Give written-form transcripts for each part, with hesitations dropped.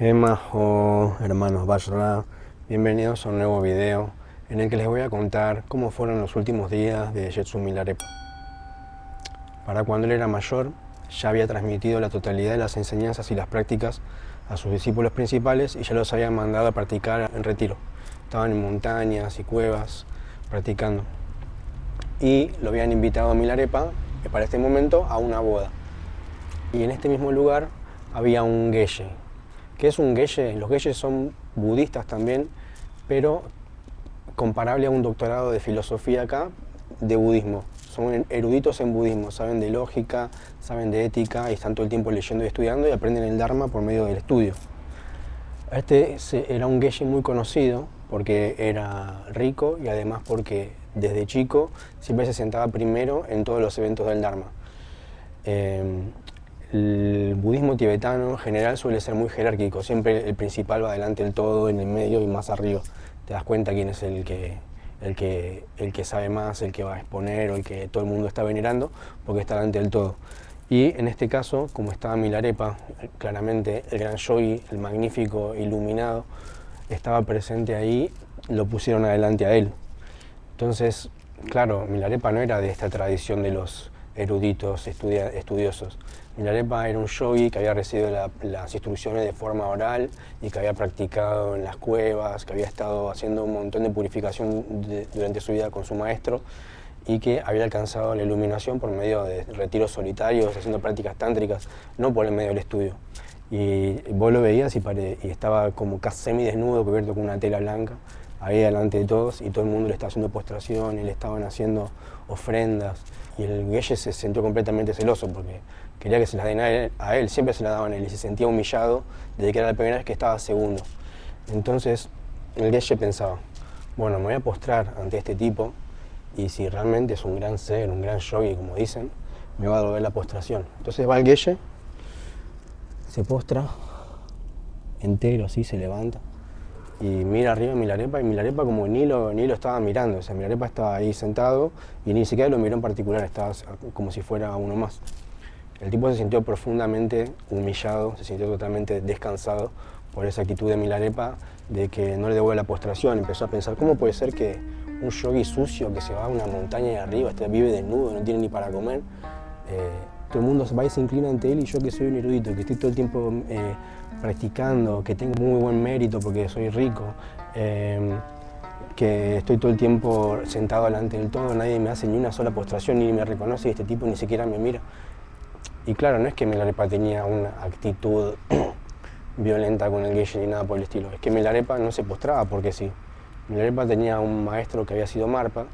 Emma o hermanos Bashra, bienvenidos a un nuevo video en el que les voy a contar cómo fueron los últimos días de Jetsun Milarepa. Para cuando él era mayor, ya había transmitido la totalidad de las enseñanzas y las prácticas a sus discípulos principales y ya los había mandado a practicar en retiro. Estaban en montañas y cuevas practicando. Y lo habían invitado a Milarepa, para este momento, a una boda. Y en este mismo lugar había un geshe. ¿Qué es un geshe? Los geshes son budistas también, pero comparable a un doctorado de filosofía acá, de budismo. Son eruditos en budismo, saben de lógica, saben de ética y están todo el tiempo leyendo y estudiando y aprenden el Dharma por medio del estudio. Este era un geshe muy conocido porque era rico y además porque desde chico siempre se sentaba primero en todos los eventos del Dharma. El budismo tibetano en general suele ser muy jerárquico, siempre el principal va adelante del todo, en el medio y más arriba. Te das cuenta quién es el que sabe más, el que va a exponer o el que todo el mundo está venerando, porque está delante del todo. Y en este caso, como estaba Milarepa, claramente el gran yogi, el magnífico iluminado, estaba presente ahí, lo pusieron adelante a él. Entonces, claro, Milarepa no era de esta tradición de los eruditos, estudiosos. Milarepa era un yogi que había recibido las instrucciones de forma oral y que había practicado en las cuevas, que había estado haciendo un montón de purificación durante su vida con su maestro y que había alcanzado la iluminación por medio de retiros solitarios, haciendo prácticas tántricas, no por el medio del estudio. Y vos lo veías y estaba como casi semidesnudo, cubierto con una tela blanca, ahí delante de todos, y todo el mundo le estaba haciendo postración y le estaban haciendo ofrendas. Y el geshe se sintió completamente celoso porque quería que se las den a él, siempre se las daban a él, y se sentía humillado desde que era la primera vez que estaba segundo. Entonces el geshe pensaba, bueno, me voy a postrar ante este tipo y si realmente es un gran ser, un gran yogi, como dicen, me va a devolver la postración. Entonces va el geshe, se postra entero, así se levanta y mira arriba a Milarepa, y Milarepa como ni lo estaba mirando, o sea, Milarepa estaba ahí sentado y ni siquiera lo miró en particular, estaba como si fuera uno más. El tipo se sintió profundamente humillado, se sintió totalmente descansado por esa actitud de Milarepa de que no le devuelve la postración. Empezó a pensar, ¿cómo puede ser que un yogi sucio que se va a una montaña de arriba, vive desnudo, no tiene ni para comer? Todo el mundo va y se inclina ante él, y yo que soy un erudito, que estoy todo el tiempo practicando, que tengo muy buen mérito porque soy rico, que estoy todo el tiempo sentado delante del todo, nadie me hace ni una sola postración, ni me reconoce, y este tipo ni siquiera me mira. Y claro, no es que Milarepa tenía una actitud violenta con el geshe ni nada por el estilo, es que Milarepa no se postraba porque sí. Milarepa tenía un maestro que había sido Marpa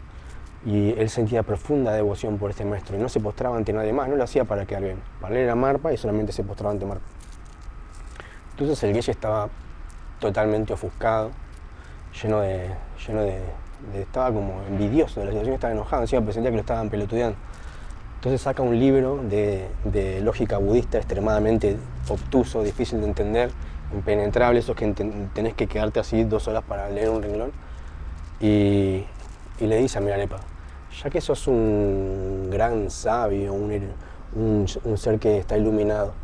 y él sentía profunda devoción por este maestro y no se postraba ante nadie más, no lo hacía para quedar bien. Para él era Marpa y solamente se postraba ante Marpa. Entonces el geshe estaba totalmente ofuscado, estaba como envidioso de la situación, estaba enojado, encima presentía que lo estaban pelotudeando. Entonces saca un libro de lógica budista extremadamente obtuso, difícil de entender, impenetrable, esos que tenés que quedarte así 2 horas para leer un renglón, y le dice a Milarepa, ya que sos un gran sabio, un ser que está iluminado,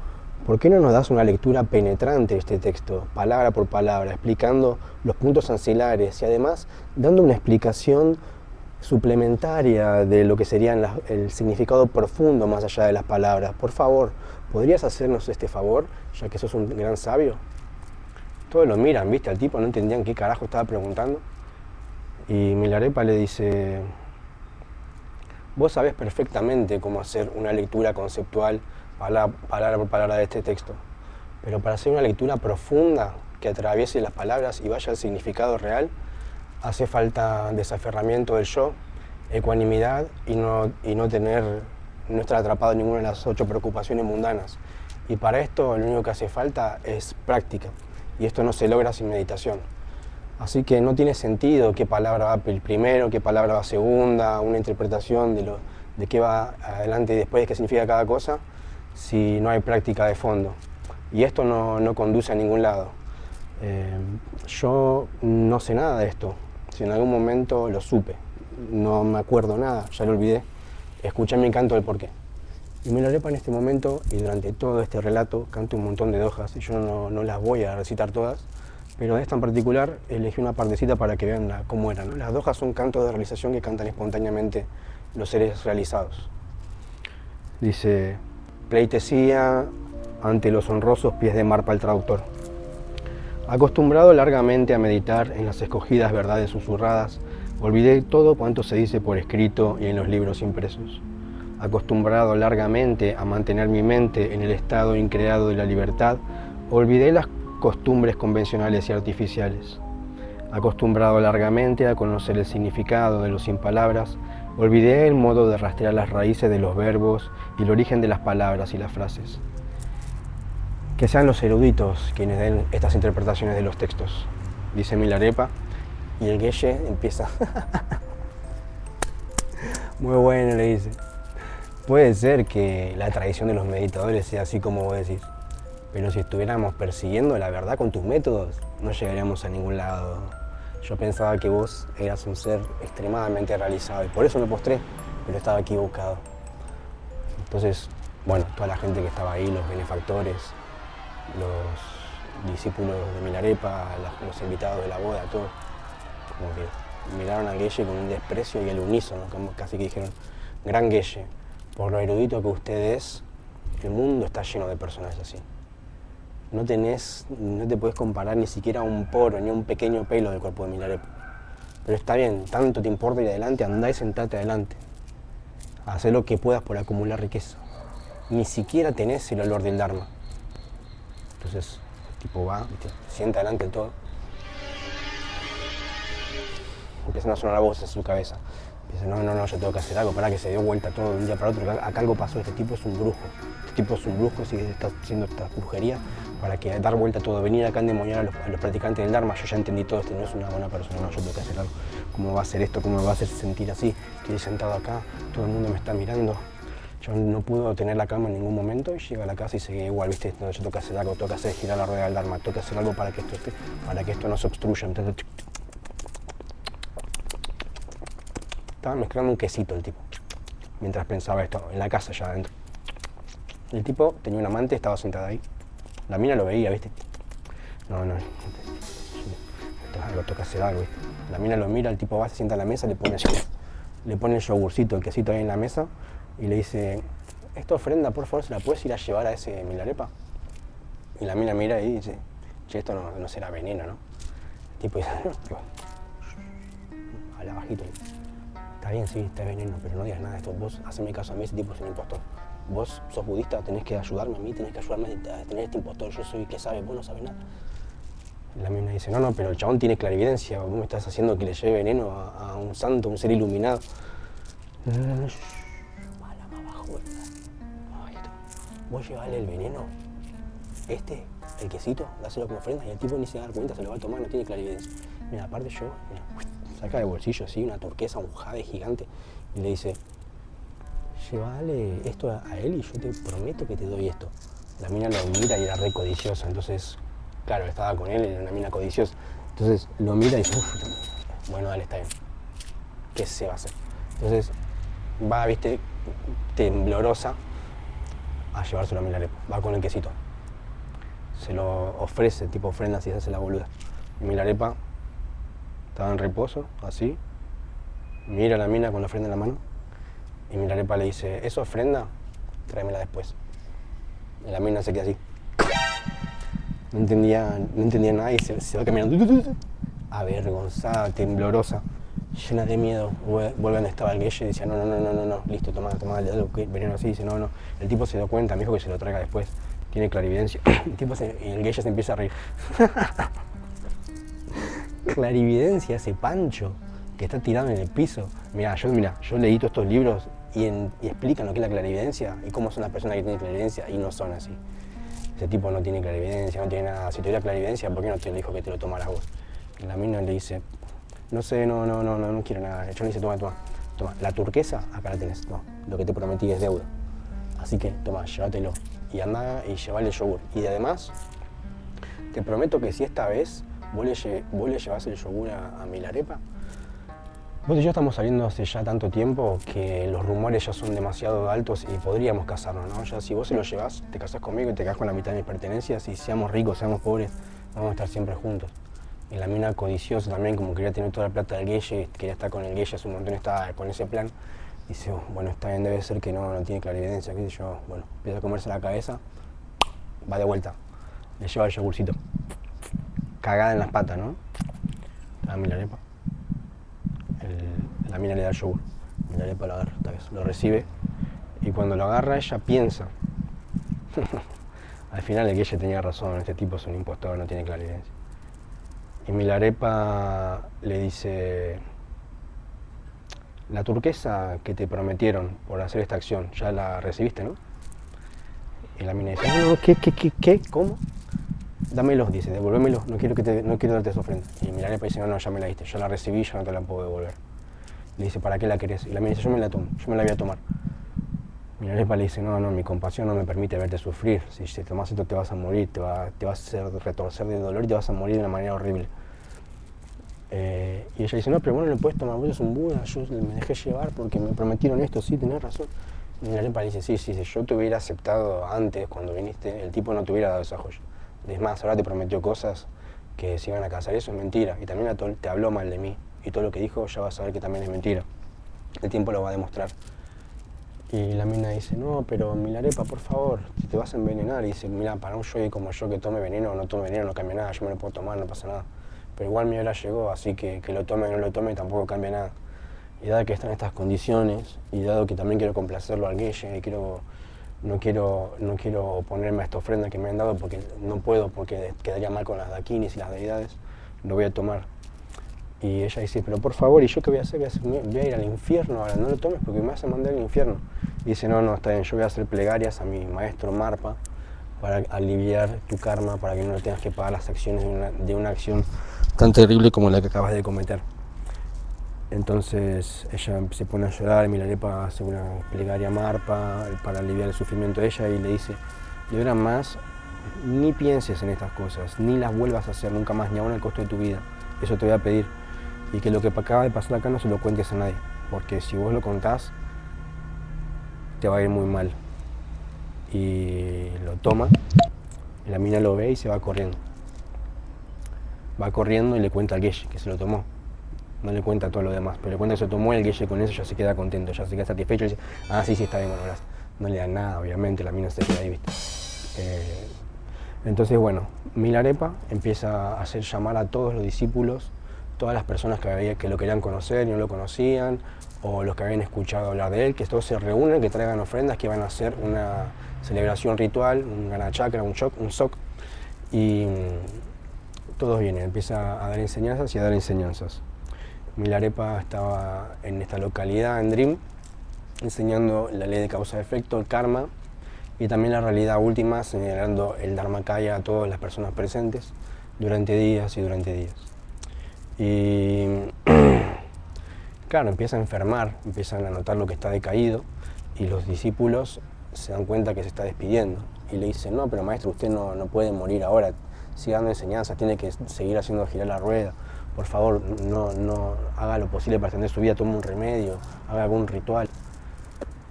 ¿por qué no nos das una lectura penetrante de este texto, palabra por palabra, explicando los puntos ancilares y además dando una explicación suplementaria de lo que serían el significado profundo más allá de las palabras? Por favor, ¿podrías hacernos este favor, ya que sos un gran sabio? Todos lo miran, ¿viste? Al tipo no entendían qué carajo estaba preguntando. Y Milarepa le dice, vos sabés perfectamente cómo hacer una lectura conceptual, palabra por palabra de este texto, pero para hacer una lectura profunda que atraviese las palabras y vaya al significado real, hace falta desaferramiento del yo, ecuanimidad y no estar atrapado en ninguna de las 8 preocupaciones mundanas. Y para esto lo único que hace falta es práctica, y esto no se logra sin meditación. Así que no tiene sentido qué palabra va primero, qué palabra va segunda, una interpretación de qué va adelante y después, qué significa cada cosa, si no hay práctica de fondo. Y esto no conduce a ningún lado. Yo no sé nada de esto. Si en algún momento lo supe, no me acuerdo nada, ya lo olvidé. Escuché mi canto del porqué. Y Milarepa en este momento y durante todo este relato canta un montón de dojas, y yo no las voy a recitar todas, pero de esta en particular elegí una partecita para que vean cómo eran, ¿no? Las dojas son cantos de realización que cantan espontáneamente los seres realizados. Dice: pleitesía ante los honrosos pies de Marpa el traductor. Acostumbrado largamente a meditar en las escogidas verdades susurradas, olvidé todo cuanto se dice por escrito y en los libros impresos. Acostumbrado largamente a mantener mi mente en el estado increado de la libertad, olvidé las costumbres convencionales y artificiales. Acostumbrado largamente a conocer el significado de los sin palabras, olvidé el modo de rastrear las raíces de los verbos y el origen de las palabras y las frases. Que sean los eruditos quienes den estas interpretaciones de los textos, dice Milarepa, y el Geshe empieza. Muy bueno, le dice. Puede ser que la tradición de los meditadores sea así como vos decís, pero si estuviéramos persiguiendo la verdad con tus métodos, no llegaríamos a ningún lado. Yo pensaba que vos eras un ser extremadamente realizado y por eso me postré, pero estaba equivocado. Entonces, bueno, toda la gente que estaba ahí, los benefactores, los discípulos de Milarepa, los invitados de la boda, todos, como que miraron a Geshe con un desprecio y al unísono, como casi que dijeron: gran Geshe, por lo erudito que usted es, el mundo está lleno de personas así. No te puedes comparar ni siquiera a un poro, ni a un pequeño pelo del cuerpo de Milarepa. Pero está bien, tanto te importa ir adelante, andá y sentate adelante. Haz lo que puedas por acumular riqueza. Ni siquiera tenés el olor del Dharma. Entonces, el tipo va, se sienta adelante del todo. Empiezan a sonar voces en su cabeza. Dice: no, yo tengo que hacer algo. Para que se dio vuelta todo de un día para otro. Acá algo pasó, este tipo es un brujo. Este tipo es un brujo, sí, está haciendo esta brujería para que dar vuelta todo. Venir acá a endemoniar a los practicantes del Dharma. Yo ya entendí todo, este no es una buena persona, no, yo tengo que hacer algo. ¿Cómo va a hacer esto? ¿Cómo me va a hacer sentir así? Estoy sentado acá, todo el mundo me está mirando. Yo no pude tener la calma en ningún momento y llega a la casa y sigue igual, ¿viste? No, yo tengo que hacer algo, tengo que hacer girar la rueda del Dharma, tengo que hacer algo para que esto no se obstruya. Entonces, estaba mezclando un quesito el tipo, mientras pensaba esto, en la casa ya adentro. El tipo tenía un amante, estaba sentada ahí. La mina lo veía, ¿viste? No, toca hacer algo, ¿viste? La mina lo mira, el tipo va, se sienta a la mesa, le pone el yogurcito, el quesito ahí en la mesa y le dice: esta ofrenda, por favor, ¿se la puedes ir a llevar a ese Milarepa? Y la mina mira y dice: che, esto no será veneno, ¿no? El tipo dice: habla bajito. Está bien, sí, está veneno, pero no digas nada de esto. Vos, haceme caso a mí, ese tipo es un impostor. Vos sos budista, tenés que ayudarme a mí, tenés que ayudarme a tener este impostor. Yo soy el que sabe, vos no sabés nada. Y la mina dice: no, pero el chabón tiene clarividencia. Vos me estás haciendo que le lleve veneno a un santo, a un ser iluminado. Habla más bajo, ¿verdad? Vos llevale el veneno, el quesito, dáselo como ofrenda, y el tipo ni se da cuenta, se lo va a tomar, no tiene clarividencia. Mira, aparte yo, mira, saca de bolsillo así una turquesa, un jade gigante, y le dice: llévale esto a él y yo te prometo que te doy esto. La mina lo mira y era re codiciosa, entonces, claro, estaba con él, era una mina codiciosa. Entonces lo mira y dice: bueno, dale, está bien. ¿Qué se va a hacer? Entonces va, viste, temblorosa a llevárselo a Milarepa. Va con el quesito. Se lo ofrece, tipo ofrenda, así se hace la boluda. Y Milarepa estaba en reposo, así. Mira a la mina con la ofrenda en la mano. Y Milarepa le dice: ¿es ofrenda? Tráemela después. Y la mina se queda así. No entendía nada y se va caminando. Avergonzada, temblorosa, llena de miedo. Vuelve donde estaba el Geshe y decía: no, listo, toma algo, veneno así. Dice: no. El tipo se dio cuenta, me dijo que se lo traiga después. Tiene clarividencia. Y el Geshe se empieza a reír. Clarividencia, ese Pancho que está tirado en el piso. Mirá, yo leí todos estos libros y explican lo que es la clarividencia y cómo son las personas que tienen clarividencia y no son así. Ese tipo no tiene clarividencia, no tiene nada. Si tuviera clarividencia, ¿por qué no te dijo que te lo tomaras vos? Y la mina le dice: no sé, no quiero nada. Yo le dice: toma, la turquesa, acá la tenés, no, lo que te prometí es deuda. Así que, toma, llévatelo. Y anda y llevale el yogur. Y además, te prometo que si esta vez vos le llevás el yogur a Milarepa, Vos y yo estamos saliendo hace ya tanto tiempo que los rumores ya son demasiado altos y podríamos casarnos, ¿no? Ya si vos se lo llevas, te casás conmigo y te quedás con la mitad de mis pertenencias y seamos ricos, seamos pobres, vamos a estar siempre juntos. Y la mina codiciosa también, como quería tener toda la plata del gueye, quería estar con el gueye hace un montón, estaba con ese plan. Dice, "Oh, bueno, está bien, debe ser que no tiene clarividencia, qué sé yo". Bueno, empieza a comerse la cabeza, va de vuelta, le lleva el yogurcito. Cagada en las patas, ¿no? Estaba Milarepa. La mina le da el yogur. Milarepa lo agarra, esta vez. Lo recibe y cuando lo agarra ella piensa. Al final el gueye tenía razón, este tipo es un impostor, no tiene clarividencia. Y Milarepa le dice, la turquesa que te prometieron por hacer esta acción, ya la recibiste, ¿no? Y la mina dice, no, ¿qué? ¿Cómo? Dámelos, dice, devuélvemelos, no quiero darte esa ofrenda. Y Milarepa dice, no, ya me la diste, ya la recibí, ya no te la puedo devolver. Le dice, ¿para qué la querés? Y la mina dice, yo me la tomo, yo me la voy a tomar. Milarepa le dice, no, mi compasión no me permite verte sufrir. Si te tomas esto te vas a morir, te vas a hacer retorcer de dolor y te vas a morir de una manera horrible. Y ella dice, no, pero vos no lo puedes tomar, vos sos un Buda, yo me dejé llevar porque me prometieron esto, sí, tenés razón. Y Milarepa le dice, sí, si yo te hubiera aceptado antes, cuando viniste, el tipo no te hubiera dado esa joya. Es más, ahora te prometió cosas que se iban a casar, eso es mentira. Y también te habló mal de mí. Y todo lo que dijo ya vas a ver que también es mentira. El tiempo lo va a demostrar. Y la mina dice, no, pero Milarepa, por favor, si te vas a envenenar. Y dice, mira, para un yogi como yo que tome veneno o no tome veneno no cambia nada, yo me lo puedo tomar, no pasa nada. Pero igual mi hora llegó, así que lo tome o no lo tome tampoco cambia nada. Y dado que están estas condiciones, y dado que también quiero complacerlo al gueye, y no quiero oponerme a esta ofrenda que me han dado porque no puedo, porque quedaría mal con las dakinis y las deidades, lo voy a tomar. Y ella dice, pero por favor, ¿y yo qué voy a hacer? Voy a ir al infierno ahora, no lo tomes porque me vas a mandar al infierno. Y dice, no, está bien, yo voy a hacer plegarias a mi maestro Marpa para aliviar tu karma, para que no tengas que pagar las acciones de una acción tan terrible como la que acabas de cometer. Entonces ella se pone a llorar, Milarepa hace una plegaria a Marpa para aliviar el sufrimiento de ella y le dice, de ahora más, ni pienses en estas cosas, ni las vuelvas a hacer nunca más, ni aún al costo de tu vida. Eso te voy a pedir. Y que lo que acaba de pasar acá no se lo cuentes a nadie, porque si vos lo contás, te va a ir muy mal. Y lo toma, y la mina lo ve y se va corriendo. Va corriendo y le cuenta al gueye que se lo tomó. No le cuenta todo lo demás, pero le cuenta que se lo tomó, el gueye con eso ya se queda contento, ya se queda satisfecho y dice, ah, sí, está bien, bueno, gracias. No le da nada, obviamente, la mina se queda ahí, ¿viste? Entonces, bueno, Milarepa empieza a hacer llamar a todos los discípulos, todas las personas que lo querían conocer y no lo conocían, o los que habían escuchado hablar de él, que todos se reúnen, que traigan ofrendas, que van a hacer una celebración ritual, un ganachakra, un sok, y todos vienen, empieza a dar enseñanzas y a dar enseñanzas. Milarepa estaba en esta localidad, en Dream, enseñando la ley de causa-efecto, el karma, y también la realidad última, señalando el Dharmakaya a todas las personas presentes durante días y durante días. Y claro, empieza a enfermar, empiezan a notar lo que está decaído y los discípulos se dan cuenta que se está despidiendo y le dicen, no, pero maestro, usted no puede morir ahora, siga dando enseñanzas, tiene que seguir haciendo girar la rueda, por favor, no haga lo posible para extender su vida, tome un remedio, haga algún ritual.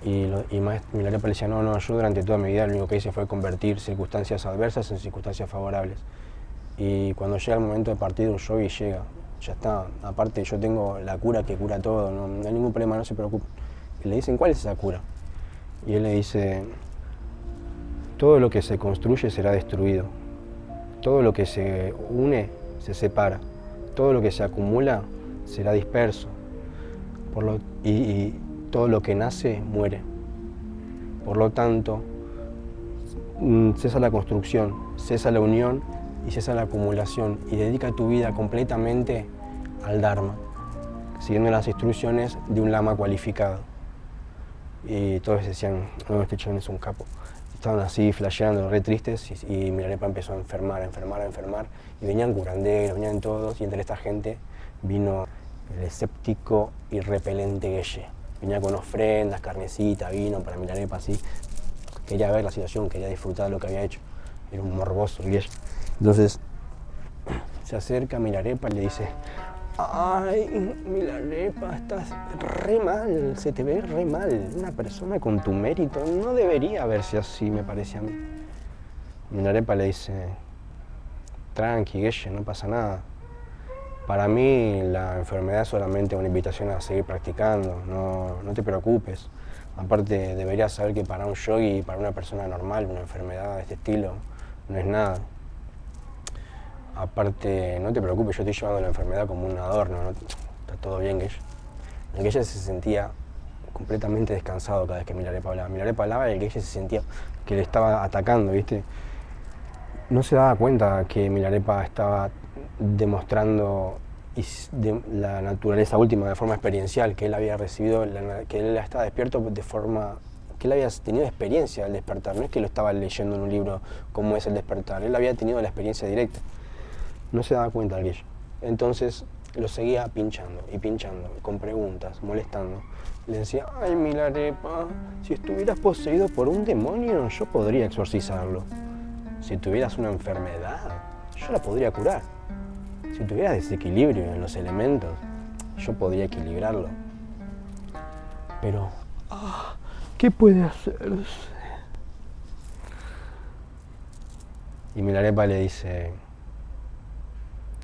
Y Milarepa le decía, no, yo durante toda mi vida lo único que hice fue convertir circunstancias adversas en circunstancias favorables. Y cuando llega el momento de partir un yogi, llega, ya está. Aparte yo tengo la cura que cura todo, no hay ningún problema, no se preocupe. Y le dicen, ¿cuál es esa cura? Y él le dice, todo lo que se construye será destruido. Todo lo que se une se separa. Todo lo que se acumula será disperso. Y todo lo que nace muere. Por lo tanto, cesa la construcción, cesa la unión y cesa la acumulación y dedica tu vida completamente al Dharma, siguiendo las instrucciones de un lama cualificado. Y todos decían, no, este chabón es un capo. Estaban así flasheando, re tristes, y Milarepa empezó a enfermar, y venían curanderos, venían todos, y entre esta gente vino el escéptico y repelente gueye. Venía con ofrendas, carnecita, vino para Milarepa así. Quería ver la situación, quería disfrutar de lo que había hecho. Era un morboso el gueye. Entonces se acerca a Milarepa y le dice, Ay, Milarepa, estás re mal, se te ve re mal. Una persona con tu mérito no debería verse así, me parece a mí. Milarepa le dice, tranqui, Guille, no pasa nada. Para mí la enfermedad es solamente una invitación a seguir practicando, no te preocupes. Aparte, deberías saber que para un yogui, para una persona normal, una enfermedad de este estilo no es nada. Aparte, no te preocupes, yo estoy llevando la enfermedad como un adorno, ¿no? Está todo bien, Guille. El Guille se sentía completamente descansado cada vez que Milarepa hablaba. Milarepa hablaba y el Guille se sentía que le estaba atacando, ¿viste? No se daba cuenta que Milarepa estaba demostrando la naturaleza última de forma experiencial, que él había recibido, que él estaba despierto de forma, que él había tenido experiencia al despertar, no es que lo estaba leyendo en un libro cómo es el despertar, él había tenido la experiencia directa. No se daba cuenta el Guille. Entonces lo seguía pinchando, con preguntas, molestando. Le decía, ay Milarepa, si estuvieras poseído por un demonio, yo podría exorcizarlo. Si tuvieras una enfermedad, yo la podría curar. Si tuvieras desequilibrio en los elementos, yo podría equilibrarlo. Pero, ¿qué puede hacerse? Y Milarepa le dice,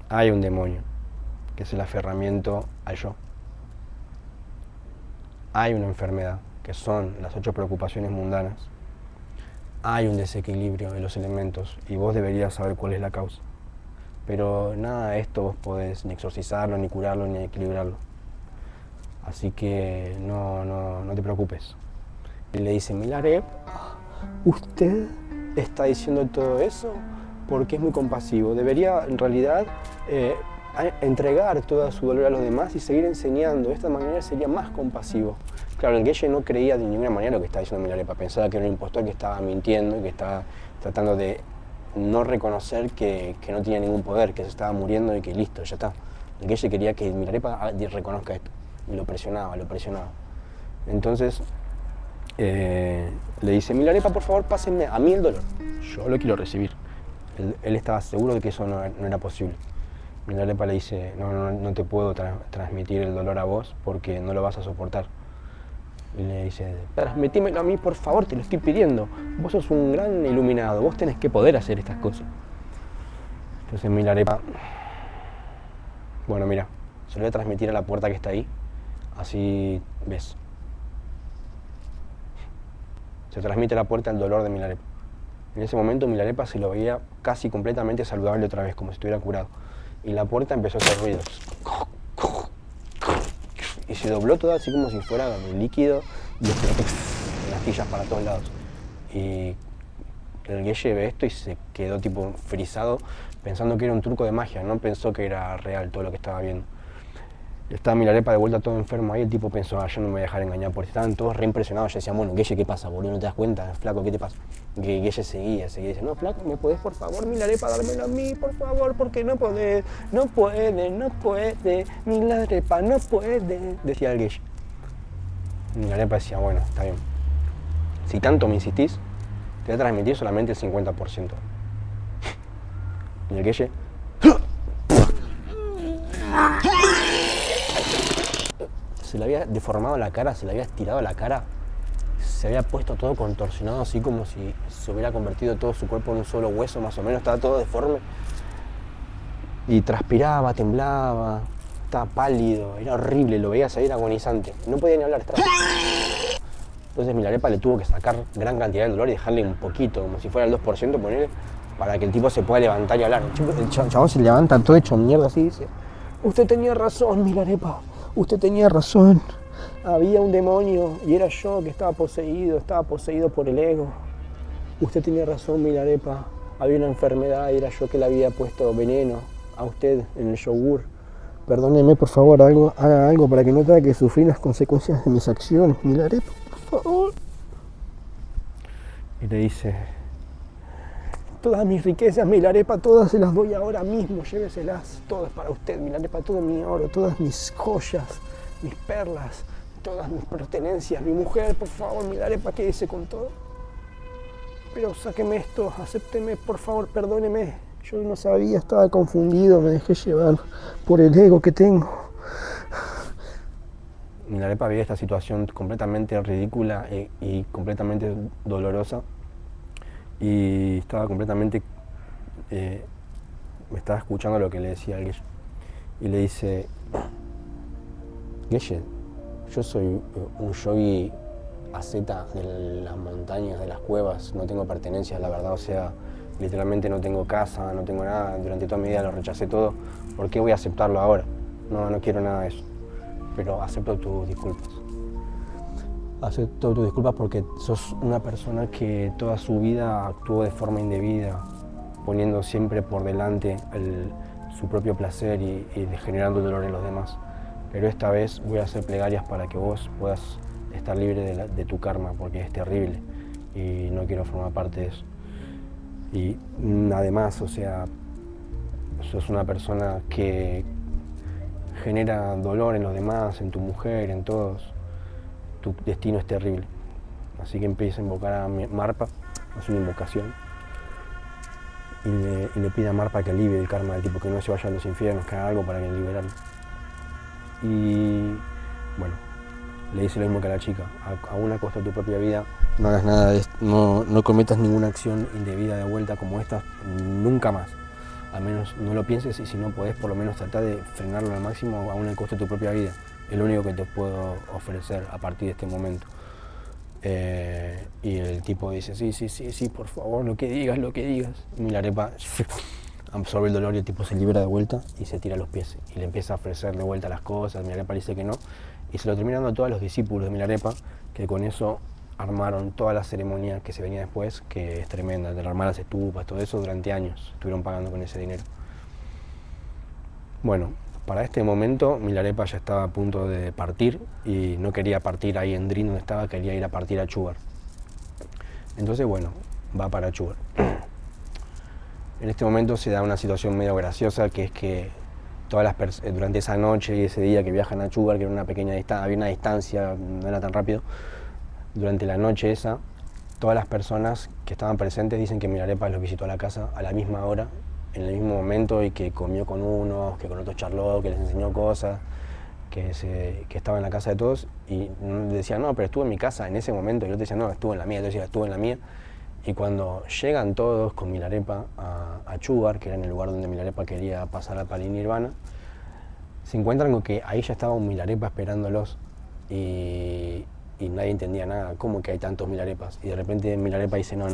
hay un demonio, que es el aferramiento al yo. Hay una enfermedad, que son las 8 preocupaciones mundanas. Hay un desequilibrio de los elementos y vos deberías saber cuál es la causa. Pero nada de esto vos podés ni exorcizarlo, ni curarlo, ni equilibrarlo. Así que no te preocupes. Y le dice, Milarepa, usted está diciendo todo eso porque es muy compasivo. Debería en realidad entregar todo su dolor a los demás y seguir enseñando. De esta manera sería más compasivo. Claro, el Guille no creía de ninguna manera lo que estaba diciendo Milarepa. Pensaba que era un impostor que estaba mintiendo y que estaba tratando de no reconocer que no tenía ningún poder, que se estaba muriendo y que listo, ya está. El Guille quería que Milarepa reconozca esto. Y lo presionaba. Entonces le dice, Milarepa, por favor, pásenme a mí el dolor. Yo lo quiero recibir. Él estaba seguro de que eso no era posible. Milarepa le dice, no te puedo transmitir el dolor a vos porque no lo vas a soportar. Y le dice, transmitímelo a mí, por favor, te lo estoy pidiendo. Vos sos un gran iluminado, vos tenés que poder hacer estas cosas. Entonces Milarepa, bueno, mira, se lo voy a transmitir a la puerta que está ahí, así ves. Se transmite a la puerta el dolor de Milarepa. En ese momento Milarepa se lo veía casi completamente saludable otra vez, como si estuviera curado. Y la puerta empezó a hacer ruidos. Y se dobló todo así como si fuera líquido y en astillas para todos lados. Y el Guille ve esto y se quedó tipo frisado pensando que era un truco de magia, no pensó que era real todo lo que estaba viendo. Estaba Milarepa de vuelta todo enfermo ahí, el tipo pensó, yo no me voy a dejar engañar, porque estaban todos re impresionados. Ya decían, bueno, Guille, ¿qué pasa, boludo? ¿No te das cuenta? Flaco, ¿qué te pasa? Guille seguía, dice, no, flaco, ¿me podés, por favor, Milarepa, dármelo a mí, por favor? Porque no puede, Milarepa, no puede, decía el Guille. Milarepa decía, bueno, está bien. Si tanto me insistís, te voy a transmitir solamente el 50%. Y el Guille... se le había deformado la cara, se le había estirado la cara, se había puesto todo contorsionado, así como si se hubiera convertido todo su cuerpo en un solo hueso, más o menos, estaba todo deforme. Y transpiraba, temblaba, estaba pálido, era horrible, lo veía salir agonizante, no podía ni hablar, estaba... Entonces Milarepa le tuvo que sacar gran cantidad de dolor y dejarle un poquito, como si fuera el 2%, ponerle, para que el tipo se pueda levantar y hablar. El chabón se levanta todo hecho mierda así y dice, usted tenía razón, Milarepa. Usted tenía razón, había un demonio y era yo que estaba poseído por el ego. Usted tenía razón, Milarepa, había una enfermedad y era yo que le había puesto veneno a usted en el yogur. Perdóneme, por favor, haga algo para que no tenga que sufrir las consecuencias de mis acciones, Milarepa, por favor. Y le dice, todas mis riquezas, Milarepa, todas se las doy ahora mismo, lléveselas, todo es para usted, Milarepa, todo mi oro, todas mis joyas, mis perlas, todas mis pertenencias, mi mujer, por favor, Milarepa, quédese con todo. Pero sáqueme esto, acépteme, por favor, perdóneme, Yo no sabía, estaba confundido, me dejé llevar por el ego que tengo. Milarepa veía esta situación completamente ridícula y completamente dolorosa y estaba completamente, me estaba escuchando lo que le decía a Geshe y le dice: Geshe, yo soy un yogi asceta de las montañas, de las cuevas, no tengo pertenencias, la verdad, o sea, literalmente no tengo casa, no tengo nada, durante toda mi vida lo rechacé todo, ¿por qué voy a aceptarlo ahora? No, no quiero nada de eso, pero acepto tus disculpas. Acepto tus disculpas porque sos una persona que toda su vida actuó de forma indebida, poniendo siempre por delante su propio placer y generando dolor en los demás. Pero esta vez voy a hacer plegarias para que vos puedas estar libre de tu karma, porque es terrible y no quiero formar parte de eso. Y además, o sea, sos una persona que genera dolor en los demás, en tu mujer, en todos. Tu destino es terrible. Así que empieza a invocar a Marpa, hace una invocación, y le pide a Marpa que alivie el karma del tipo, que no se vaya a los infiernos, que haga algo para liberarlo. Y bueno, le dice lo mismo que a la chica: aún a costa de tu propia vida, no hagas nada de esto, no cometas ninguna acción indebida de vuelta como esta, nunca más. Al menos no lo pienses, y si no podés, por lo menos tratar de frenarlo al máximo, aún a costa de tu propia vida. Es lo único que te puedo ofrecer a partir de este momento. Y el tipo dice: sí, por favor, lo que digas. Y Milarepa absorbe el dolor y el tipo se libera de vuelta y se tira a los pies. Y le empieza a ofrecer de vuelta las cosas. Milarepa dice que no. Y se lo terminan dando a todos los discípulos de Milarepa, que con eso armaron toda la ceremonia que se venía después, que es tremenda, de armar las estupas, todo eso durante años. Estuvieron pagando con ese dinero. Bueno, para este momento Milarepa ya estaba a punto de partir y no quería partir ahí en Drin donde estaba, quería ir a partir a Chugar. Entonces, bueno, va para Chugar. En este momento se da una situación medio graciosa, que es que durante esa noche y ese día que viajan a Chugar, que era una pequeña distancia, había una distancia, no era tan rápido, durante la noche esa, todas las personas que estaban presentes dicen que Milarepa los visitó a la casa a la misma hora, en el mismo momento, y que comió con unos, que con otros charló, que les enseñó cosas, que estaba en la casa de todos, y decía: no, pero estuvo en mi casa en ese momento, y yo te decía: no, estuvo en la mía, yo decía: estuvo en la mía. Y cuando llegan todos con Milarepa a Chugar, que era en el lugar donde Milarepa quería pasar a Parinirvana, se encuentran con que ahí ya estaba un Milarepa esperándolos, y nadie entendía nada. ¿Cómo que hay tantos Milarepas? Y de repente Milarepa dice: no,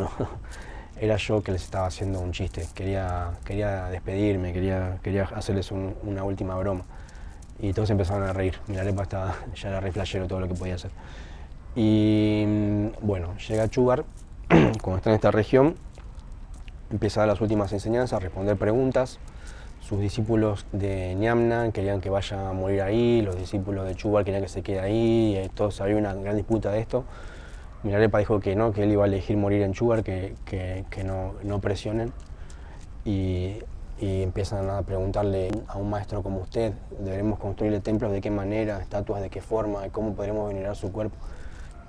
era yo que les estaba haciendo un chiste, quería despedirme, quería hacerles una última broma. Y todos empezaron a reír. Milarepa ya era re flashero todo lo que podía hacer. Y bueno, llega Chugar, cuando está en esta región, empieza a dar las últimas enseñanzas, a responder preguntas. Sus discípulos de Niamna querían que vaya a morir ahí, los discípulos de Chugar querían que se quede ahí, y todos había una gran disputa de esto. Milarepa dijo que no, que él iba a elegir morir en Chugar, que no presionen. Y empiezan a preguntarle: a un maestro como usted, ¿deberemos construirle templos de qué manera, estatuas de qué forma, cómo podremos venerar su cuerpo?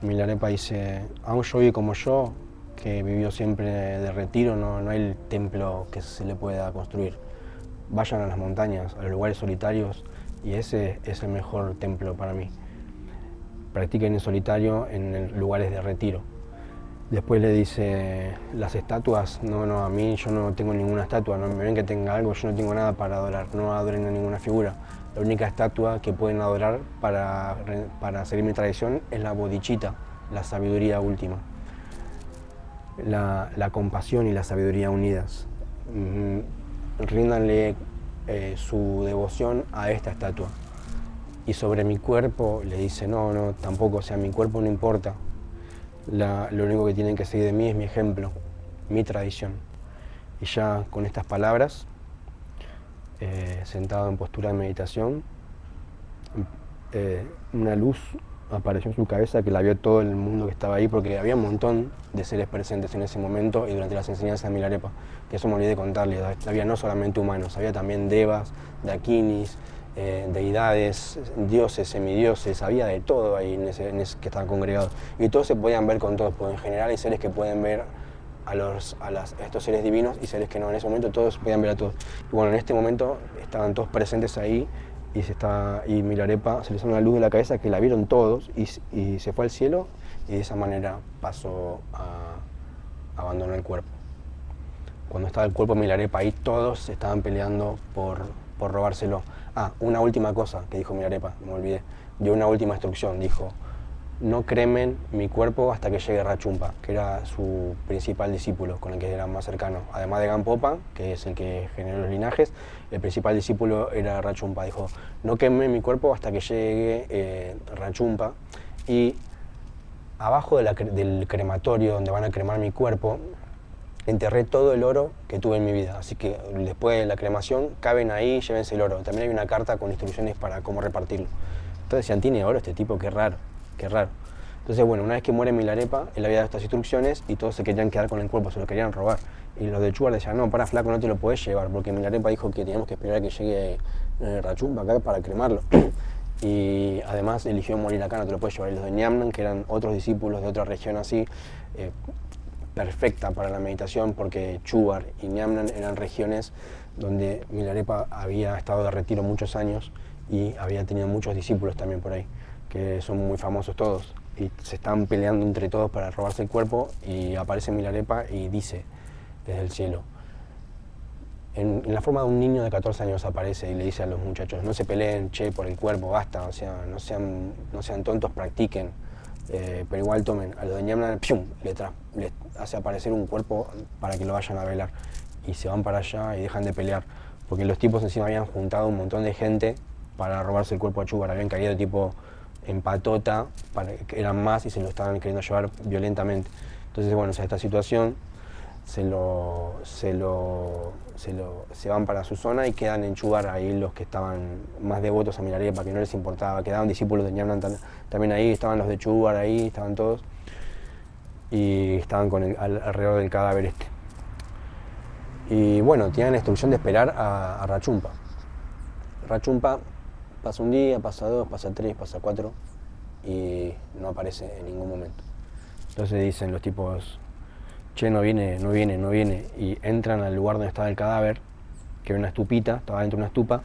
Milarepa dice: a un yogi como yo, que vivió siempre de retiro, no hay templo que se le pueda construir. Vayan a las montañas, a los lugares solitarios, y ese es el mejor templo para mí. Practiquen en solitario en lugares de retiro. Después le dice: las estatuas, no, a mí yo no tengo ninguna estatua, no me ven que tenga algo, yo no tengo nada para adorar, no adoren a ninguna figura. La única estatua que pueden adorar para seguir mi tradición es la bodhicitta, la sabiduría última. La compasión y la sabiduría unidas. Ríndanle su devoción a esta estatua. Y sobre mi cuerpo le dice: no, tampoco, o sea, mi cuerpo no importa. Lo único que tienen que seguir de mí es mi ejemplo, mi tradición. Y ya con estas palabras, sentado en postura de meditación, una luz apareció en su cabeza que la vio todo el mundo que estaba ahí, porque había un montón de seres presentes en ese momento y durante las enseñanzas de Milarepa, que eso me olvidé contarles. Había no solamente humanos, había también devas, dakinis, deidades, dioses, semidioses, había de todo ahí en ese que estaban congregados, y todos se podían ver con todos, porque en general hay seres que pueden ver a estos seres divinos y seres que no. En ese momento todos podían ver a todos. Y bueno, en este momento estaban todos presentes ahí y Milarepa se les dio una luz de la cabeza que la vieron todos y se fue al cielo y de esa manera pasó a abandonar el cuerpo. Cuando estaba el cuerpo de Milarepa ahí, todos estaban peleando por robárselo. Ah, una última cosa que dijo Milarepa, me olvidé. Dio una última instrucción, dijo: no cremen mi cuerpo hasta que llegue Rachumpa, que era su principal discípulo, con el que era más cercano. Además de Gampopa, que es el que generó los linajes, el principal discípulo era Rachumpa. Dijo: no quemen mi cuerpo hasta que llegue Rachumpa. Y abajo del crematorio donde van a cremar mi cuerpo, enterré todo el oro que tuve en mi vida. Así que después de la cremación, caben ahí, llévense el oro. También hay una carta con instrucciones para cómo repartirlo. Entonces decían: tiene oro este tipo, qué raro. Qué raro. Entonces, bueno, una vez que muere Milarepa, él había dado estas instrucciones y todos se querían quedar con el cuerpo, se lo querían robar. Y los de Chubar decían: no, para flaco, no te lo podés llevar, porque Milarepa dijo que teníamos que esperar a que llegue Rachumpa acá para cremarlo. Y además eligió morir acá, no te lo puedes llevar. Y los de Ñamnan, que eran otros discípulos de otra región así, perfecta para la meditación, porque Chubar y Ñamnan eran regiones donde Milarepa había estado de retiro muchos años y había tenido muchos discípulos también por ahí, que son muy famosos todos, y se están peleando entre todos para robarse el cuerpo, y aparece Milarepa y dice desde el cielo, en la forma de un niño de 14 años aparece y le dice a los muchachos: no se peleen, che, por el cuerpo, basta, o sea, no sean tontos, practiquen, pero igual tomen. A los de Ñamna, ¡pium!, le hace aparecer un cuerpo para que lo vayan a velar, y se van para allá y dejan de pelear, porque los tipos encima habían juntado un montón de gente para robarse el cuerpo a Chubar, habían caído tipo en patota, que eran más y se lo estaban queriendo llevar violentamente. Entonces, bueno, o sea, esta situación se van para su zona y quedan en Chubar ahí los que estaban más devotos a Milarepa, que no les importaba. Quedaban discípulos de Ñamnan también ahí, estaban los de Chubar ahí, estaban todos, y estaban alrededor del cadáver este. Y bueno, tenían la instrucción de esperar a Rachumpa. Rachumpa pasa un día, pasa dos, pasa tres, pasa cuatro y no aparece en ningún momento. Entonces dicen los tipos: che, no viene, y entran al lugar donde estaba el cadáver, que era una estupita, estaba dentro de una estupa,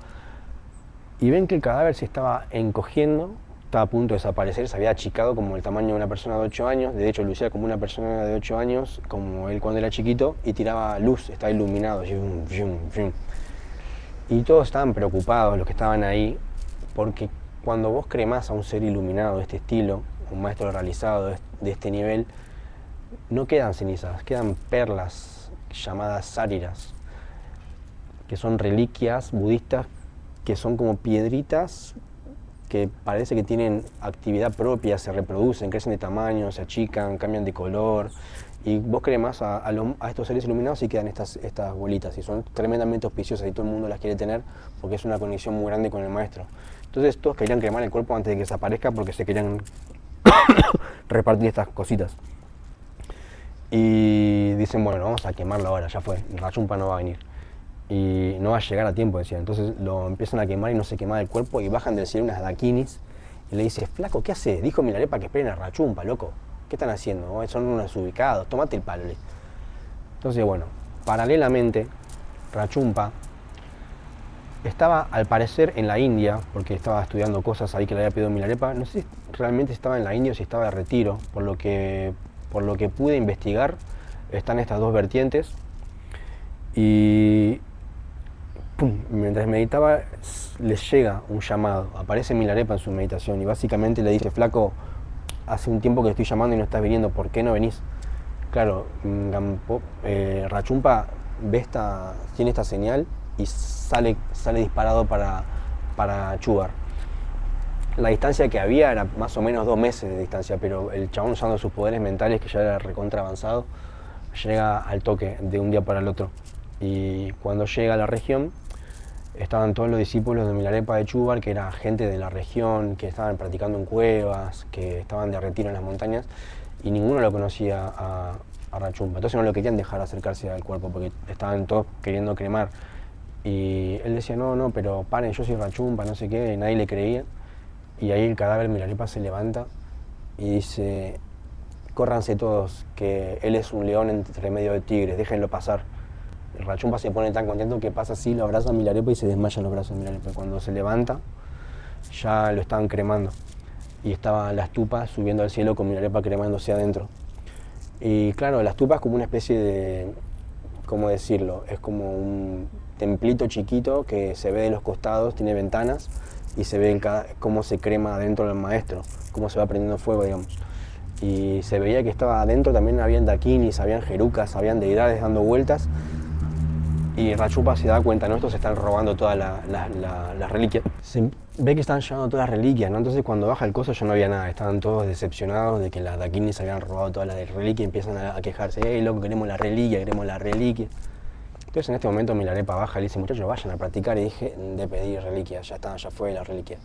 y ven que el cadáver se estaba encogiendo, estaba a punto de desaparecer, se había achicado como el tamaño de una persona de 8 años, de hecho lucía como una persona de 8 años, como él cuando era chiquito, y tiraba luz, estaba iluminado, y todos estaban preocupados, los que estaban ahí, porque cuando vos cremás a un ser iluminado de este estilo, un maestro realizado de este nivel, no quedan cenizas, quedan perlas llamadas sáriras, que son reliquias budistas, que son como piedritas que parece que tienen actividad propia, se reproducen, crecen de tamaño, se achican, cambian de color, y vos cremás a estos seres iluminados y quedan estas bolitas, y son tremendamente auspiciosas y todo el mundo las quiere tener porque es una conexión muy grande con el maestro. Entonces todos querían cremar el cuerpo antes de que desaparezca porque se querían repartir estas cositas. Y dicen: bueno, vamos a quemarlo ahora, ya fue, Rachumpa no va a venir. Y no va a llegar a tiempo, decían. Entonces lo empiezan a quemar y no se quema el cuerpo, y bajan del cielo unas dakinis y le dice: flaco, ¿qué haces? Dijo Milarepa que esperen a Rachumpa, loco. ¿Qué están haciendo? Son unos ubicados, tomate el palo. Entonces, bueno, paralelamente, Rachumpa estaba al parecer en la India, porque estaba estudiando cosas ahí que le había pedido Milarepa. No sé si realmente estaba en la India o si estaba de retiro, por lo que pude investigar, están estas dos vertientes. Y ¡pum!, mientras meditaba les llega un llamado, aparece Milarepa en su meditación y básicamente le dice: flaco, hace un tiempo que te estoy llamando y no estás viniendo, ¿por qué no venís? Claro, Rachumpa tiene esta señal y sale disparado para Chubar. La distancia que había era más o menos 2 meses de distancia, pero el chabón, usando sus poderes mentales, que ya era recontra avanzado, llega al toque de un día para el otro. Y cuando llega a la región, estaban todos los discípulos de Milarepa de Chubar, que era gente de la región, que estaban practicando en cuevas, que estaban de retiro en las montañas, y ninguno lo conocía a Rachumpa. Entonces no lo querían dejar acercarse al cuerpo, porque estaban todos queriendo cremar. Y él decía: no, pero paren, yo soy Rachumpa, no sé qué, y nadie le creía. Y ahí el cadáver Milarepa se levanta y dice: córranse todos, que él es un león entre medio de tigres, déjenlo pasar. El Rachumpa se pone tan contento que pasa así, lo abraza a Milarepa y se desmaya en los brazos de Milarepa. Cuando se levanta, ya lo estaban cremando. Y estaba la estupa subiendo al cielo con Milarepa cremándose adentro. Y claro, la estupa es como una especie de, ¿cómo decirlo? Es como un templito chiquito que se ve de los costados, tiene ventanas y se ve cómo se crema adentro del maestro, cómo se va prendiendo fuego, digamos. Y se veía que estaba adentro, también habían dakinis, habían jerucas, habían deidades dando vueltas. Y Rachumpa se da cuenta, ¿no? Estos están robando todas las reliquias. Se ve que están llevando todas las reliquias, ¿no? Entonces cuando baja el coso ya no había nada, estaban todos decepcionados de que las dakinis habían robado todas las reliquias y empiezan a quejarse, ¡hey, loco, queremos la reliquia, queremos la reliquia! Entonces en este momento Milarepa baja y le dice, muchachos, vayan a practicar, y dije de pedir reliquias, ya está, ya fue la reliquia.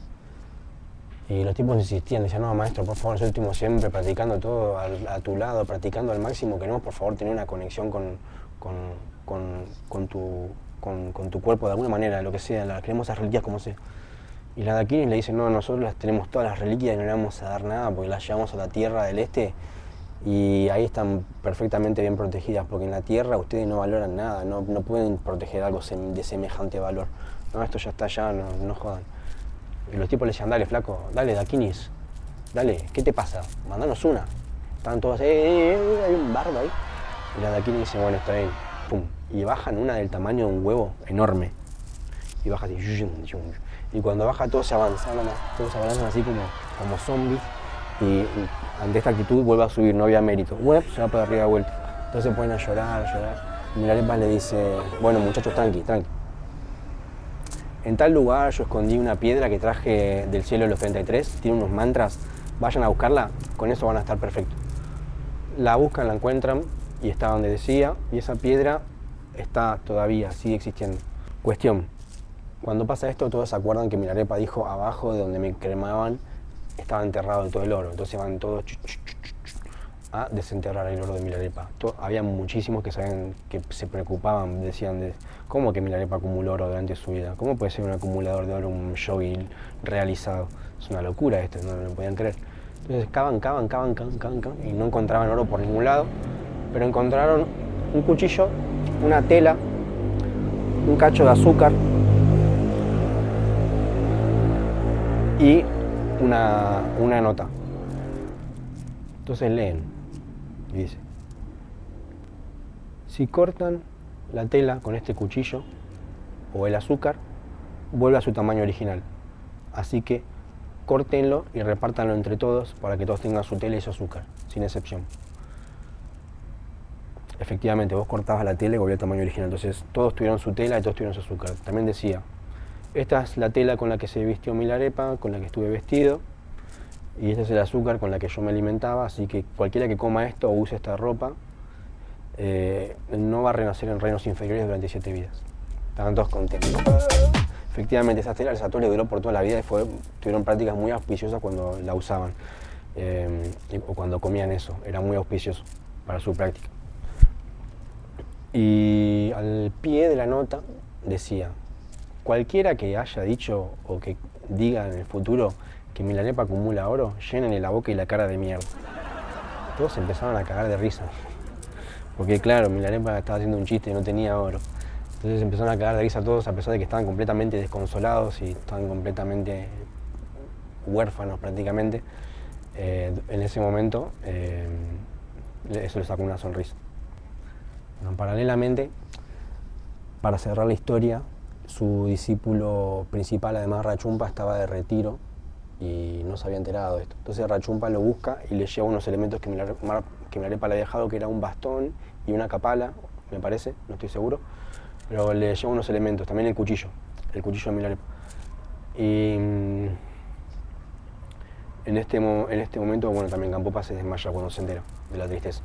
Y los tipos insistían, decían, no, maestro, por favor, soy el último siempre practicando todo a tu lado, practicando al máximo, queremos por favor tener una conexión con tu cuerpo de alguna manera, lo que sea, queremos esas reliquias como sea. Y la Dakinis le dicen, no, nosotros las tenemos todas las reliquias y no le vamos a dar nada porque las llevamos a la Tierra del Este y ahí están perfectamente bien protegidas, porque en la Tierra ustedes no valoran nada, no pueden proteger algo de semejante valor. No, esto ya está allá, no jodan. Y los tipos le decían, dale flaco, dale Dakinis, dale, ¿qué te pasa? Mandanos una. Estaban todos, hay un bardo ahí. Y la Dakinis dice, bueno, está bien, pum. Y bajan una del tamaño de un huevo enorme. Y baja así, y cuando baja todos se avanzan así como zombies. Y ante esta actitud vuelve a subir, no había mérito. Bueno, se va para arriba de vuelta. Entonces se ponen a llorar. Y Milarepa le dice, bueno muchachos, tranqui. En tal lugar yo escondí una piedra que traje del cielo de los 33, tiene unos mantras, vayan a buscarla, con eso van a estar perfectos. La buscan, la encuentran y está donde decía, y esa piedra está todavía, sigue existiendo. Cuestión, cuando pasa esto todos se acuerdan que Milarepa dijo abajo de donde me cremaban estaba enterrado todo el oro, entonces van todos a desenterrar el oro de Milarepa. Había muchísimos que sabían, que se preocupaban, decían, ¿cómo que Milarepa acumuló oro durante su vida? ¿Cómo puede ser un acumulador de oro un yogi realizado? Es una locura esto, no lo podían creer. Entonces cavan y no encontraban oro por ningún lado, pero encontraron un cuchillo, una tela, un cacho de azúcar y una nota. Entonces leen y dice, si cortan la tela con este cuchillo o el azúcar, vuelve a su tamaño original. Así que córtenlo y repártanlo entre todos para que todos tengan su tela y su azúcar, sin excepción. Efectivamente, vos cortabas la tela y volvía al tamaño original. Entonces todos tuvieron su tela y todos tuvieron su azúcar. También decía, esta es la tela con la que se vistió Milarepa, con la que estuve vestido, y este es el azúcar con la que yo me alimentaba, así que cualquiera que coma esto o use esta ropa no va a renacer en reinos inferiores durante 7 vidas. Estaban todos contentos. Efectivamente, esa tela a todos les duró por toda la vida y tuvieron prácticas muy auspiciosas cuando la usaban o cuando comían eso, era muy auspicioso para su práctica. Y al pie de la nota decía, cualquiera que haya dicho o que diga en el futuro que Milarepa acumula oro, llénenle la boca y la cara de mierda. Todos empezaron a cagar de risa, porque claro, Milarepa estaba haciendo un chiste y no tenía oro. Entonces empezaron a cagar de risa todos, a pesar de que estaban completamente desconsolados y estaban completamente huérfanos prácticamente. En ese momento eso les sacó una sonrisa. Bueno, paralelamente, para cerrar la historia, su discípulo principal, además Rachumpa, estaba de retiro y no se había enterado de esto. Entonces Rachumpa lo busca y le lleva unos elementos que Milarepa le había dejado, que era un bastón y una capala, me parece, no estoy seguro, pero le lleva unos elementos, también el cuchillo de Milarepa. Y en este momento, bueno, también Gampopa se desmaya cuando se entera de la tristeza.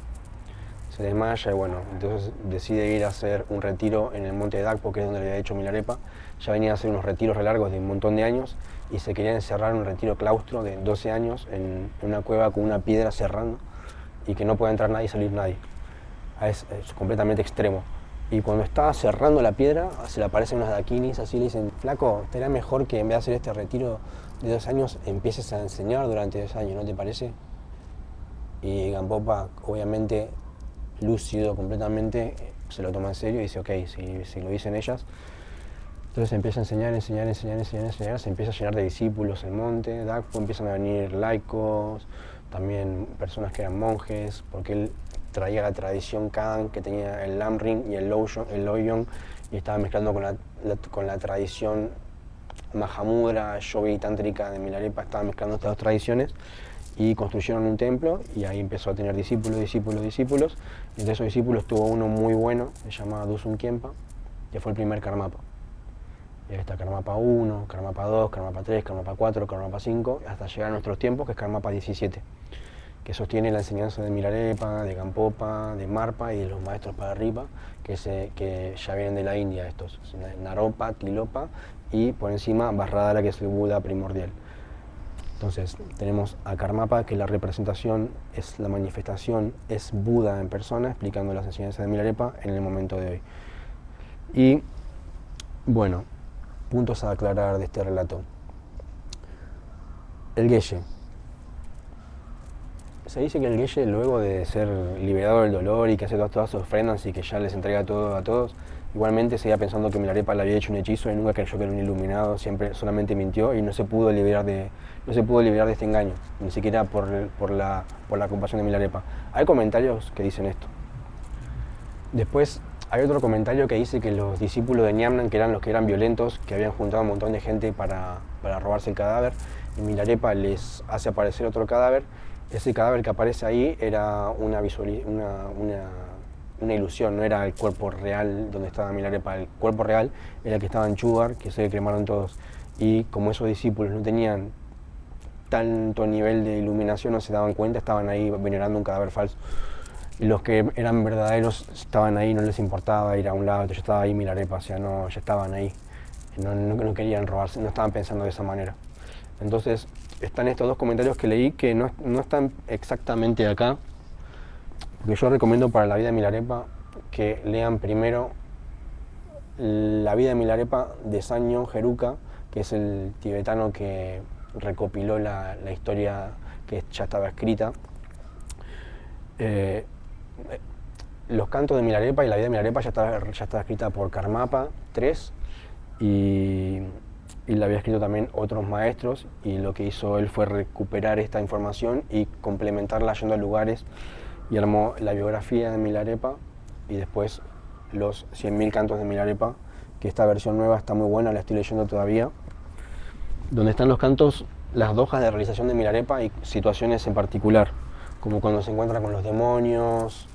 Se desmaya y bueno, entonces decide ir a hacer un retiro en el monte de Dacpo, que es donde le había hecho Milarepa. Ya venía a hacer unos retiros re largos de un montón de años y se quería encerrar en un retiro claustro de 12 años en una cueva con una piedra cerrando y que no pueda entrar nadie y salir nadie. Es completamente extremo. Y cuando estaba cerrando la piedra, se le aparecen unas dakinis, así le dicen, flaco, estaría mejor que en vez de hacer este retiro de 2 años, empieces a enseñar durante 2 años, ¿no te parece? Y Gampopa, obviamente, lúcido completamente, se lo toma en serio y dice, ok, si lo dicen ellas. Entonces empieza a enseñar, se empieza a llenar de discípulos el monte. Después empiezan a venir laicos, también personas que eran monjes, porque él traía la tradición Khan, que tenía el Lamrim y el Loyong, y estaba mezclando con la tradición Mahamudra, yogi tántrica de Milarepa, estaba mezclando estas dos tradiciones y construyeron un templo y ahí empezó a tener discípulos. Y de esos discípulos tuvo uno muy bueno, se llama Dusun Khenpa, que fue el primer Karmapa. Y ahí está Karmapa 1, Karmapa 2, Karmapa 3, Karmapa 4, Karmapa 5, hasta llegar a nuestros tiempos, que es Karmapa 17, que sostiene la enseñanza de Milarepa, de Gampopa, de Marpa y de los maestros Padarripa, que ya vienen de la India estos, Naropa, Tilopa y por encima Vajradhara, que es el Buda primordial. Entonces tenemos a Karmapa, que la representación es la manifestación, es Buda en persona, explicando las enseñanzas de Milarepa en el momento de hoy. Y bueno, puntos a aclarar de este relato. El Geshe. Se dice que el Geshe, luego de ser liberado del dolor y que hace todas sus ofrendas y que ya les entrega todo a todos, igualmente seguía pensando que Milarepa le había hecho un hechizo y nunca creyó que era un iluminado, siempre solamente mintió y no se pudo liberar de este engaño, ni siquiera por la compasión de Milarepa. Hay comentarios que dicen esto. Después hay otro comentario que dice que los discípulos de Niamnan, que eran los que eran violentos, que habían juntado un montón de gente para robarse el cadáver, y Milarepa les hace aparecer otro cadáver. Ese cadáver que aparece ahí era una ilusión, no era el cuerpo real donde estaba Milarepa. El cuerpo real era el que estaba en Chubar, que se cremaron todos. Y como esos discípulos no tenían tanto nivel de iluminación, no se daban cuenta, estaban ahí venerando un cadáver falso. Y los que eran verdaderos estaban ahí, no les importaba ir a un lado, ya estaba ahí Milarepa, o sea, no, ya estaban ahí. No querían robarse, no estaban pensando de esa manera. Entonces, están estos dos comentarios que leí que no están exactamente acá, porque yo recomiendo para la vida de Milarepa que lean primero la vida de Milarepa de Sanyong Geruka, que es el tibetano que recopiló la historia que ya estaba escrita. Los cantos de Milarepa y la vida de Milarepa ya está escrita por Karmapa 3 y la había escrito también otros maestros, y lo que hizo él fue recuperar esta información y complementarla yendo a lugares, y armó la biografía de Milarepa y después los 100.000 cantos de Milarepa, que esta versión nueva está muy buena, la estoy leyendo todavía, donde están los cantos, las dojas de realización de Milarepa y situaciones en particular, como cuando se encuentra con los demonios,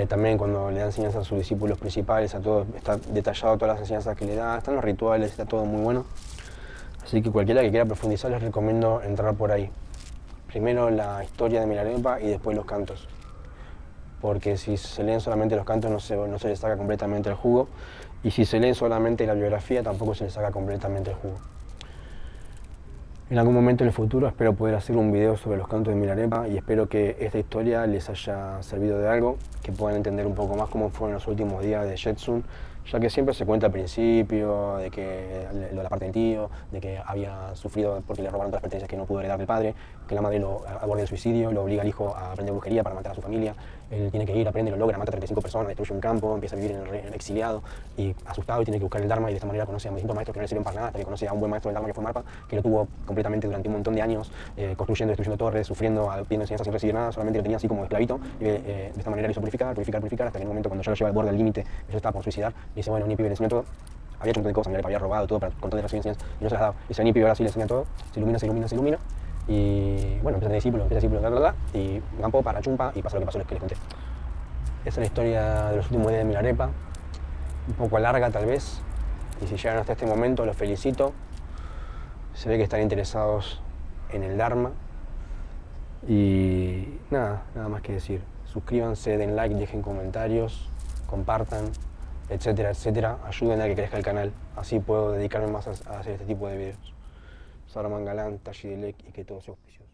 también cuando le da enseñanzas a sus discípulos principales, a todos, está detallado todas las enseñanzas que le da, están los rituales, está todo muy bueno. Así que cualquiera que quiera profundizar les recomiendo entrar por ahí. Primero la historia de Milarepa y después los cantos. Porque si se leen solamente los cantos no se les saca completamente el jugo, y si se leen solamente la biografía tampoco se les saca completamente el jugo. En algún momento en el futuro espero poder hacer un video sobre los cantos de Milarepa, y espero que esta historia les haya servido de algo, que puedan entender un poco más cómo fueron los últimos días de Jetsun, ya que siempre se cuenta al principio de que lo de la parte del tío, de que había sufrido porque le robaron todas las pertenencias que no pudo heredar del padre, que la madre lo aborda el suicidio, lo obliga al hijo a aprender brujería para matar a su familia. Él tiene que ir, aprende, lo logra, mata a 35 personas, destruye un campo, empieza a vivir en el exiliado y asustado, y tiene que buscar el Dharma, y de esta manera conoce a distintos maestros que no le sirven para nada, hasta que conoce a un buen maestro del Dharma que fue Marpa, que lo tuvo completamente durante un montón de años, construyendo, destruyendo torres, sufriendo, pidiendo enseñanzas sin recibir nada, solamente lo tenía así como esclavito, y de esta manera lo hizo purificar, hasta que en un momento cuando ya lo lleva al borde del límite, ya estaba por suicidar, y dice, bueno, ni pibe le enseñó todo. Había hecho un montón de cosas, Milarepa había robado todo con tal de recibir enseñanzas y no se las daba. Dice, ni pibe ahora sí le enseña todo, se ilumina. Y bueno, empieza a tener discípulos, bla, bla, bla, y Gampo para Chumpa, y pasa lo que pasó, que les conté. Esa es la historia de los últimos días de Milarepa, un poco larga tal vez, y si llegan hasta este momento los felicito. Se ve que están interesados en el Dharma, y nada más que decir. Suscríbanse, den like, dejen comentarios, compartan, etcétera, etcétera. Ayuden a que crezca el canal, así puedo dedicarme más a hacer este tipo de videos. Sarman Galán, Tashi Delek, y que todos sean auspiciosos.